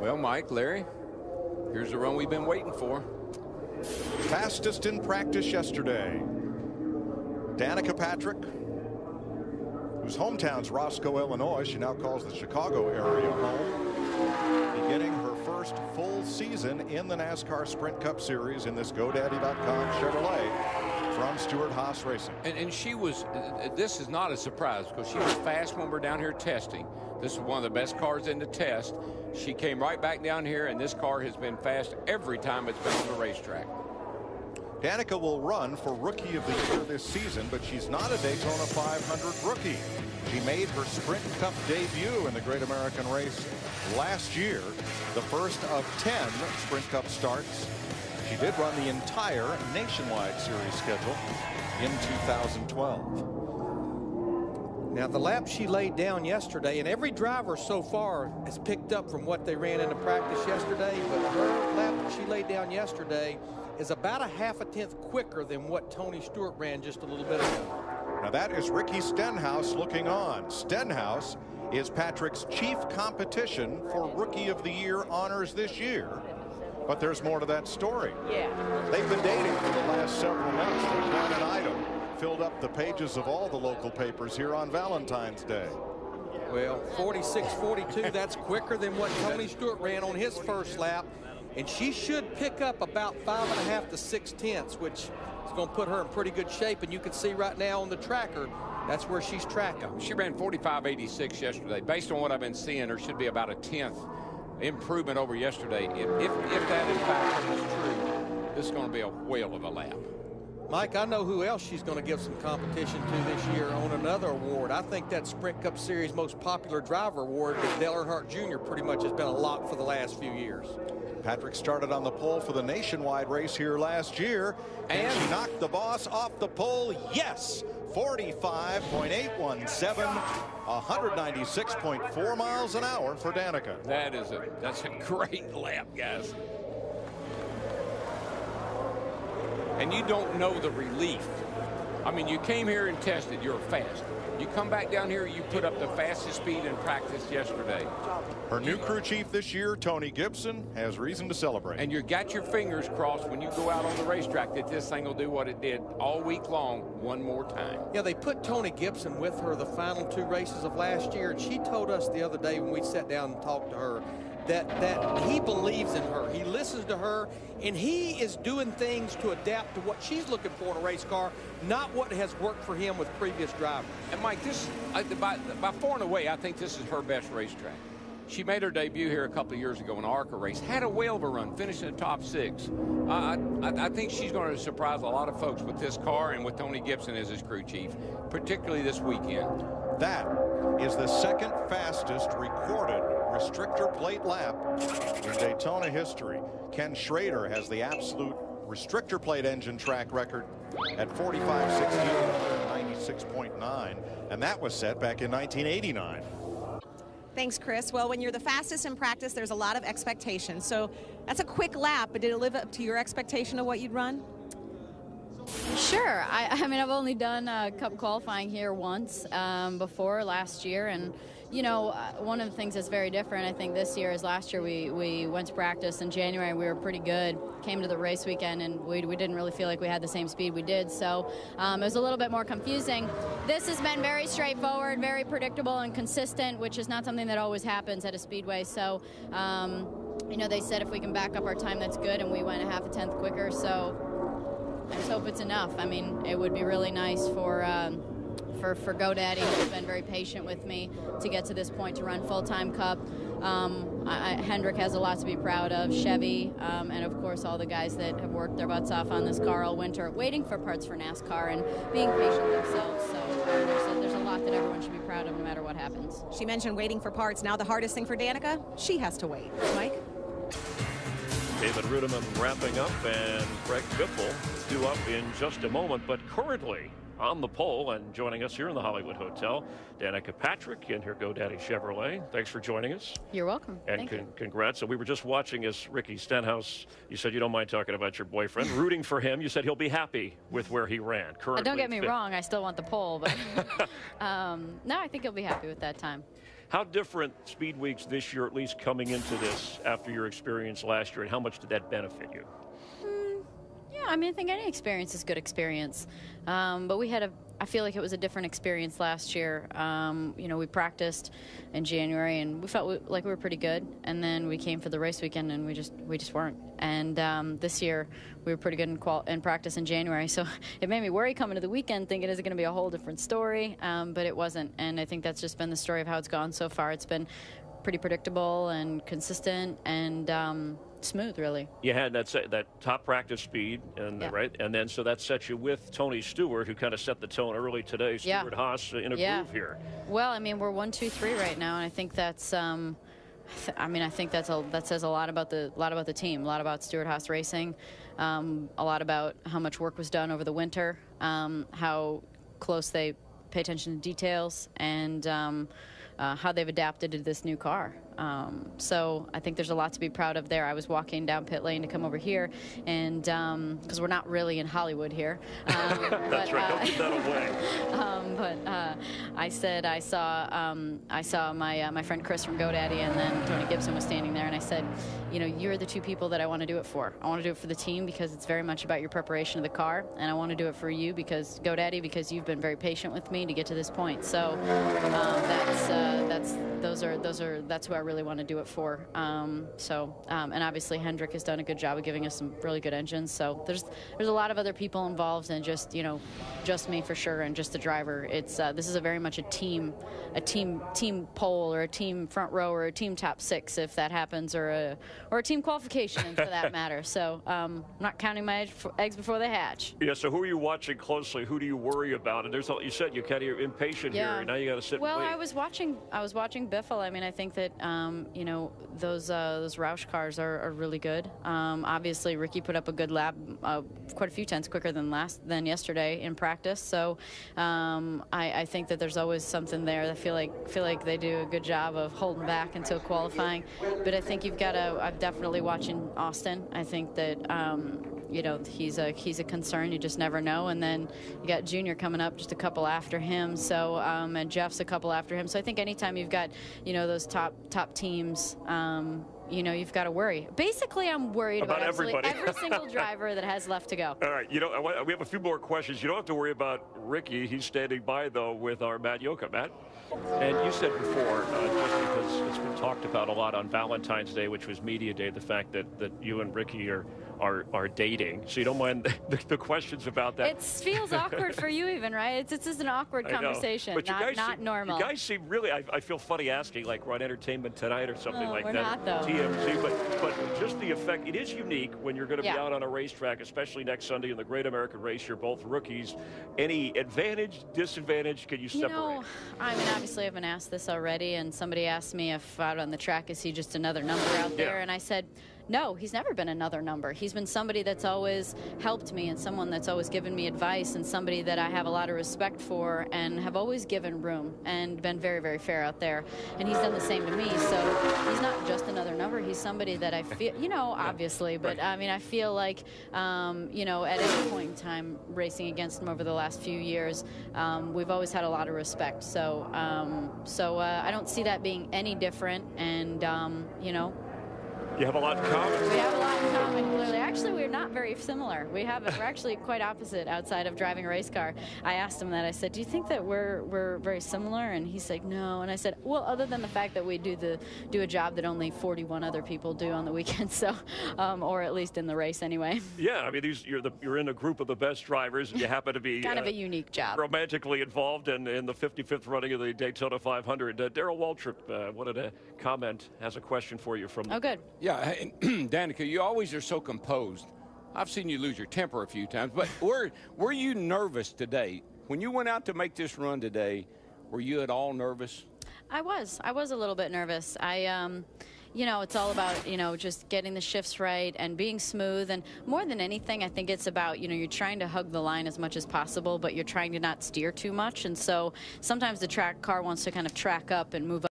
Well, Mike, Larry, here's the run we've been waiting for. Fastest in practice yesterday. Danica Patrick, whose hometown's Roscoe, Illinois. She now calls the Chicago area home. Beginning her first full season in the NASCAR Sprint Cup Series in this GoDaddy.com Chevrolet from Stewart-Haas Racing. And she was, this is not a surprise because she was fast when we're down here testing. This is one of the best cars in the test. She came right back down here, and this car has been fast every time it's been on the racetrack. Danica will run for Rookie of the Year this season, but she's not a Daytona 500 rookie. She made her Sprint Cup debut in the Great American Race last year, the first of 10 Sprint Cup starts. She did run the entire Nationwide Series schedule in 2012. Now, the lap she laid down yesterday, and every driver so far has picked up from what they ran into practice yesterday, but her lap that she laid down yesterday is about a half a tenth quicker than what Tony Stewart ran just a little bit ago. Now that is Ricky Stenhouse looking on. Stenhouse is Patrick's chief competition for Rookie of the Year honors this year. But there's more to that story. Yeah. They've been dating for the last several months. They ran an item, filled up the pages of all the local papers here on Valentine's Day. Well, 46-42, that's quicker than what Tony Stewart ran on his first lap. And she should pick up about 5.5 to 6 tenths, which is going to put her in pretty good shape. And you can see right now on the tracker, that's where she's tracking. She ran 45.86 yesterday. Based on what I've been seeing, there should be about a tenth improvement over yesterday. If that in fact is true, this is going to be a whale of a lap. Mike, I know who else she's going to give some competition to this year on another award. I think that Sprint Cup Series most popular driver award that Dale Earnhardt Jr. pretty much has been a lock for the last few years. Patrick started on the pole for the Nationwide race here last year, and she knocked the boss off the pole. Yes, 45.817, 196.4 miles an hour for Danica. That's a great lap, guys. And you don't know the relief. I mean, you came here and tested, you're fast. You come back down here, you put up the fastest speed in practice yesterday. Her new crew chief this year, Tony Gibson, has reason to celebrate. And you got your fingers crossed when you go out on the racetrack that this thing will do what it did all week long one more time. Yeah, they put Tony Gibson with her the final 2 races of last year, and she told us the other day when we sat down and talked to her that he believes in her. He listens to her, and he is doing things to adapt to what she's looking for in a race car, not what has worked for him with previous drivers. And Mike, this by far and away, I think this is her best racetrack. She made her debut here a couple of years ago in the ARCA race, had a whale of a run, finished in the top 6. I think she's going to surprise a lot of folks with this car and with Tony Gibson as his crew chief, particularly this weekend. That is the second fastest recorded restrictor plate lap in Daytona history. Ken Schrader has the absolute restrictor plate engine track record at 45.16, 96.9, and that was set back in 1989. Thanks, Chris. Well, when you're the fastest in practice, there's a lot of expectation. So that's a quick lap, but did it live up to your expectation of what you'd run? Sure. I mean, I've only done Cup qualifying here once before last year, and you know, one of the things that's very different, I think, this year is last year we went to practice in January. We were pretty good. Came to the race weekend, and we didn't really feel like we had the same speed we did. So it was a little bit more confusing. This has been very straightforward, very predictable and consistent, which is not something that always happens at a speedway. So, you know, they said if we can back up our time, that's good, and we went a half a tenth quicker. So I just hope it's enough. I mean, it would be really nice for GoDaddy, who's been very patient with me to get to this point to run full-time Cup. Hendrick has a lot to be proud of, Chevy, and of course all the guys that have worked their butts off on this car all winter, waiting for parts for NASCAR and being patient themselves. So there's a lot that everyone should be proud of no matter what happens. She mentioned waiting for parts. Now the hardest thing for Danica, she has to wait. Mike? David Rudiman wrapping up, and Craig Biffle due up in just a moment, but currently on the pole and joining us here in the Hollywood Hotel, Danica Patrick in her GoDaddy Chevrolet. Thanks for joining us. You're welcome. And congrats. So we were just watching as Ricky Stenhouse, you said you don't mind talking about your boyfriend, rooting for him. You said he'll be happy with where he ran currently. Don't get me wrong, I still want the pole, but no, I think he'll be happy with that time. How different speed weeks this year, at least coming into this after your experience last year, and how much did that benefit you? Yeah, I mean, I think any experience is good experience. But I feel like it was a different experience last year. You know, we practiced in January and we felt like we were pretty good. And then we came for the race weekend and we just weren't. And this year we were pretty good in practice in January. So it made me worry coming to the weekend thinking, is it going to be a whole different story? But it wasn't. And I think that's just been the story of how it's gone so far. It's been pretty predictable and consistent and smooth, really. You had that top practice speed, and right, and then so that sets you with Tony Stewart, who kind of set the tone early today. Stewart Haas in a groove here. Well, I mean, we're 1, 2, 3 right now, and I think that's. I mean, I think that says a lot about the team, a lot about Stewart Haas Racing, a lot about how much work was done over the winter, how close they pay attention to details, and how they've adapted to this new car. So I think there's a lot to be proud of there. I was walking down pit lane to come over here, and because we're not really in Hollywood here. That's right. Don't give that away. I said I saw my friend Chris from GoDaddy, and then Tony Gibson was standing there, and I said, you know, you're the two people that I want to do it for. I want to do it for the team because it's very much about your preparation of the car, and I want to do it for you because GoDaddy, because you've been very patient with me to get to this point. So that's who I really want to do it for. And obviously Hendrick has done a good job of giving us some really good engines. So there's a lot of other people involved, and just me for sure, and just the driver. It's this is a very much a team pole, or a team front row, or a team top 6 if that happens, or a team qualification for that matter. So I'm not counting my eggs before they hatch. Yeah. So who are you watching closely? Who do you worry about? And you said you kind of impatient here, and now you got to sit. Well, and wait. I was watching Biffle. I mean, I think that you know, those Roush cars are really good. Obviously, Ricky put up a good lap, quite a few tenths quicker than yesterday in practice. So I think that there's always something there. I feel like they do a good job of holding back until qualifying. But I think you've got to. I'm definitely watching Austin. I think that you know, he's a concern. You just never know. And then you got Junior coming up just a couple after him. So and Jeff's a couple after him. So I think anytime you've got, you know, those top teams, you know, you've got to worry. Basically, I'm worried about every single driver that has left to go. All right, you know, we have a few more questions. You don't have to worry about Ricky. He's standing by, though, with our Matt Yoka. Matt? And you said before, just because it's been talked about a lot on Valentine's Day, which was Media Day, the fact that you and Ricky are dating. So you don't mind the questions about that? It feels awkward for you even, right? It's just an awkward conversation, but not normal. You guys seem really, I feel funny asking, like we're on Entertainment Tonight or something like we're that. Not, though. TMZ, but just the effect, it is unique when you're going to be out on a racetrack, especially next Sunday in the Great American Race. You're both rookies. Any advantage, disadvantage, can you separate? You know, I mean, obviously I've been asked this already, and somebody asked me if out on the track, is he just another number out there? And I said, no, he's never been another number. He's been somebody that's always helped me, and someone that's always given me advice, and somebody that I have a lot of respect for and have always given room and been very, very fair out there. And he's done the same to me. So he's not just another number. He's somebody that I feel, you know, obviously, but I mean, I feel like, you know, at any point in time racing against him over the last few years, we've always had a lot of respect. So, I don't see that being any different. And, you know, you have a lot in common. We have a lot in common, clearly. Actually, we're not very similar. We're actually quite opposite outside of driving a race car. I asked him that. I said, do you think that we're very similar? And he said, no. And I said, well, other than the fact that we do a job that only 41 other people do on the weekend, so, or at least in the race anyway. Yeah, I mean, you're in a group of the best drivers, and you happen to be kind of a unique job. Romantically involved in the 55th running of the Daytona 500. Daryl Waltrip wanted to comment, has a question for you from. Oh, good. Yeah, Danica, you always are so composed. I've seen you lose your temper a few times, but were you nervous today? When you went out to make this run today, were you at all nervous? I was a little bit nervous. You know, it's all about, you know, just getting the shifts right and being smooth. And more than anything, I think it's about, you know, you're trying to hug the line as much as possible, but you're trying to not steer too much. And so sometimes the car wants to kind of track up and move up.